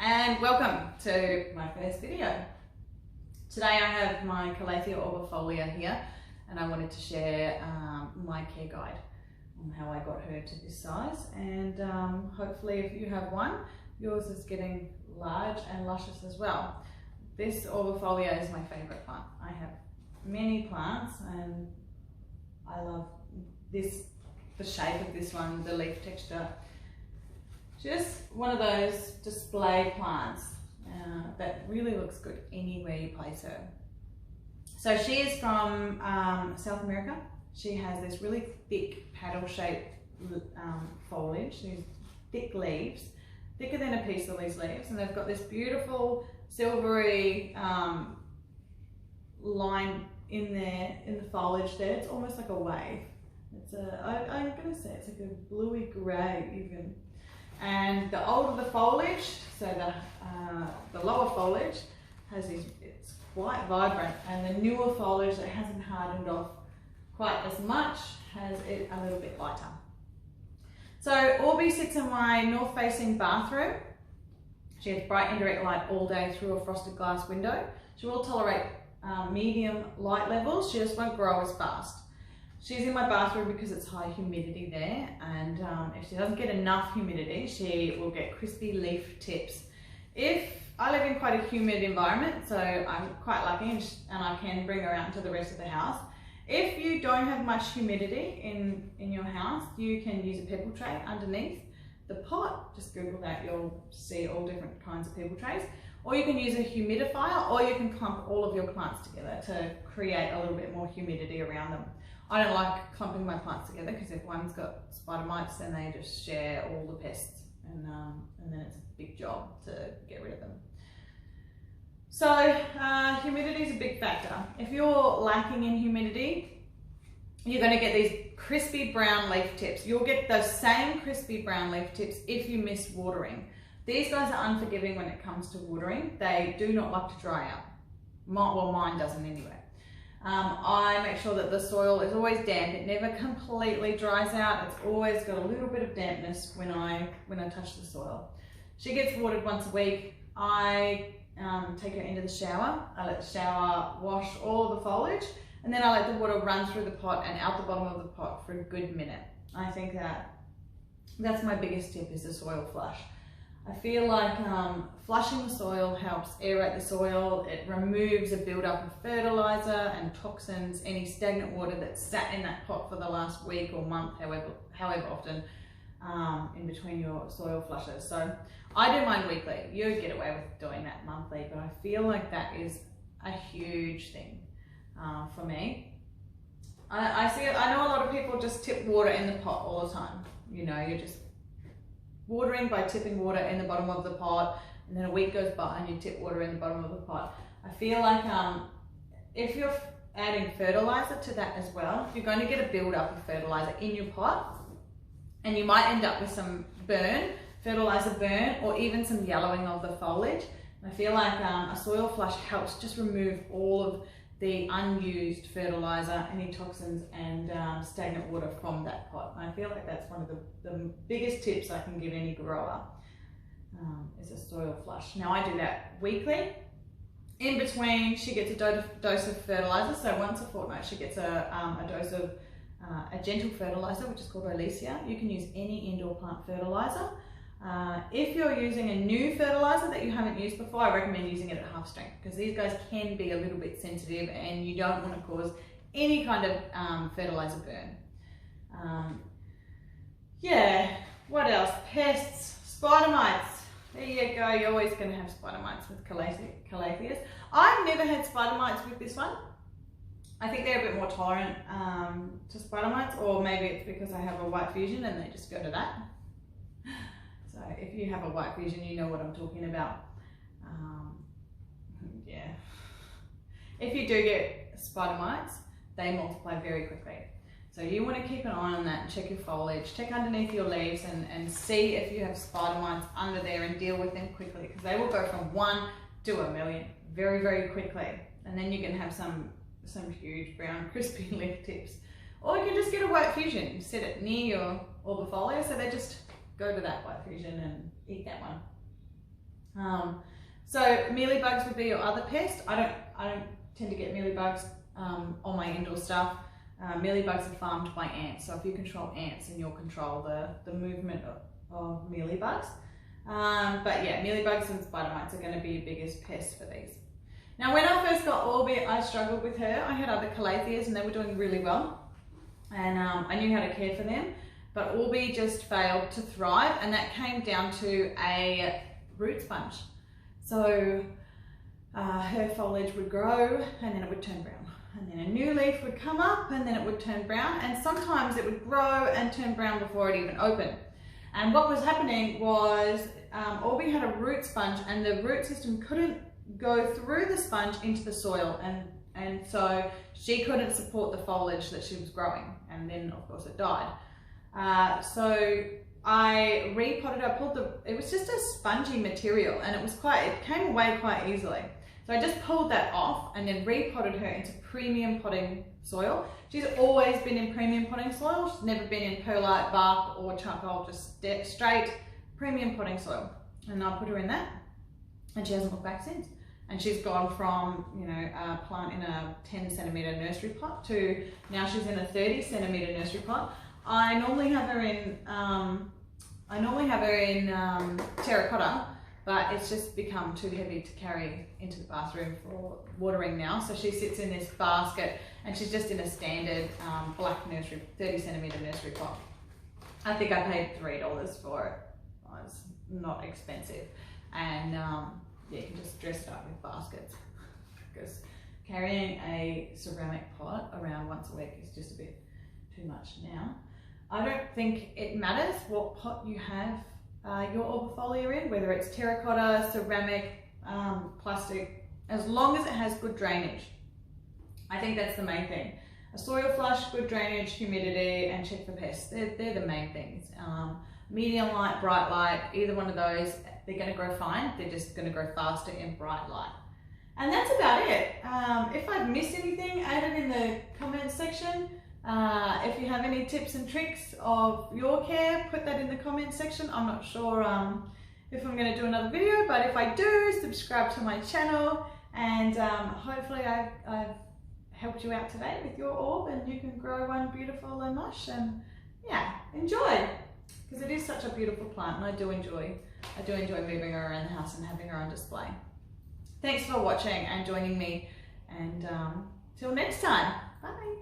and welcome to my first video. Today I have my Calathea Orbifolia here and I wanted to share my care guide on how I got her to this size, and hopefully if you have one, yours is getting large and luscious as well. This Orbifolia is my favourite plant. I have many plants and I love this, the shape of this one, the leaf texture. Just one of those display plants that really looks good anywhere you place her. So she is from South America. She has this really thick paddle-shaped foliage, these thick leaves, thicker than a piece of these leaves, and they've got this beautiful silvery line in there, in the foliage there. It's almost like a wave. It's I'm gonna say it's like a bluey grey even. And the older the foliage, so the lower foliage has these, it's quite vibrant, and the newer foliage that hasn't hardened off quite as much has it a little bit lighter. So Orbi sits in my north facing bathroom. She has bright indirect light all day through a frosted glass window. She will tolerate medium light levels, she just won't grow as fast. She's in my bathroom because it's high humidity there, and if she doesn't get enough humidity, she will get crispy leaf tips. If I live in quite a humid environment, so I'm quite lucky and I can bring her out into the rest of the house. If you don't have much humidity in your house, you can use a pebble tray underneath the pot. Just Google that, you'll see all different kinds of pebble trays. Or you can use a humidifier, or you can clump all of your plants together to create a little bit more humidity around them. I don't like clumping my plants together because if one's got spider mites, then they just share all the pests, and then it's a big job to get rid of them. So humidity is a big factor. If you're lacking in humidity, you're going to get these crispy brown leaf tips. You'll get those same crispy brown leaf tips if you miss watering. These guys are unforgiving when it comes to watering. They do not like to dry out. Well, mine doesn't anyway. I make sure that the soil is always damp. It never completely dries out. It's always got a little bit of dampness when I touch the soil. She gets watered once a week. I take her into the shower. I let the shower wash all of the foliage, and then I let the water run through the pot and out the bottom of the pot for a good minute. I think that's my biggest tip, is the soil flush. I feel like flushing the soil helps aerate the soil. It removes a build-up of fertilizer and toxins, any stagnant water that's sat in that pot for the last week or month, however often, in between your soil flushes. So I do mine weekly. You get away with doing that monthly, but I feel like that is a huge thing for me. I know a lot of people just tip water in the pot all the time. You know, you're just watering by tipping water in the bottom of the pot, and then a week goes by and you tip water in the bottom of the pot. I feel like if you're adding fertilizer to that as well, you're going to get a build-up of fertilizer in your pot, and you might end up with some fertilizer burn, or even some yellowing of the foliage. I feel like a soil flush helps just remove all of the unused fertilizer, any toxins and stagnant water from that pot. And I feel like that's one of the biggest tips I can give any grower, is a soil flush. Now I do that weekly. In between, she gets a dose of fertilizer. So once a fortnight, she gets a dose of a gentle fertilizer, which is called Oleisea. You can use any indoor plant fertilizer. If you're using a new fertilizer that you haven't used before, I recommend using it at half strength, because these guys can be a little bit sensitive and you don't want to cause any kind of fertilizer burn. Yeah, what else? Pests, spider mites. There you go, you're always going to have spider mites with Calatheas. I've never had spider mites with this one. I think they're a bit more tolerant to spider mites, or maybe it's because I have a white fusion and they just go to that. So if you have a white fusion, you know what I'm talking about. Yeah. If you do get spider mites, they multiply very quickly. So you want to keep an eye on that and check your foliage, check underneath your leaves and see if you have spider mites under there and deal with them quickly, because they will go from 1 to 1,000,000 very, very quickly. And then you can have some huge brown crispy leaf tips. Or you can just get a white fusion, set it near your Orbifolia so they just go to that white fusion and eat that one. So mealybugs would be your other pest. I don't tend to get mealybugs on my indoor stuff. Mealybugs are farmed by ants, so if you control ants, then you'll control the movement of mealybugs. But yeah, mealybugs and spider mites are going to be your biggest pests for these. Now, when I first got Orbi, I struggled with her. I had other Calatheas and they were doing really well, and I knew how to care for them. But Orbi just failed to thrive, and that came down to a root sponge. So her foliage would grow and then it would turn brown. And then a new leaf would come up and then it would turn brown. And sometimes it would grow and turn brown before it even opened. And what was happening was Orbi had a root sponge, and the root system couldn't go through the sponge into the soil. And so she couldn't support the foliage that she was growing. And then of course it died. So I repotted her, it was just a spongy material, and it came away quite easily. So I just pulled that off and then repotted her into premium potting soil. She's always been in premium potting soil. She's never been in perlite, bark or charcoal, just straight premium potting soil. And I put her in that, and she hasn't looked back since. And she's gone from, you know, a plant in a 10 centimetre nursery pot to now she's in a 30 centimetre nursery pot. I normally have her in terracotta, but it's just become too heavy to carry into the bathroom for watering now. So she sits in this basket, and she's just in a standard black nursery, 30 centimetre nursery pot. I think I paid $3 for it. It's not expensive. And yeah, you can just dress it up with baskets, because carrying a ceramic pot around once a week is just a bit too much now. I don't think it matters what pot you have your Orbifolia in, whether it's terracotta, ceramic, plastic, as long as it has good drainage. I think that's the main thing. A soil flush, good drainage, humidity, and check for pests. They're the main things. Medium light, bright light, either one of those, they're going to grow fine. They're just going to grow faster in bright light. And that's about it. If I've missed anything, add it in the comments section. If you have any tips and tricks of your care, put that in the comments section. I'm not sure if I'm going to do another video, but if I do, subscribe to my channel, and hopefully I've helped you out today with your orb, and you can grow one beautiful and lush, and yeah, enjoy, because it is such a beautiful plant, and I do enjoy moving her around the house and having her on display. Thanks for watching and joining me, and till next time, bye.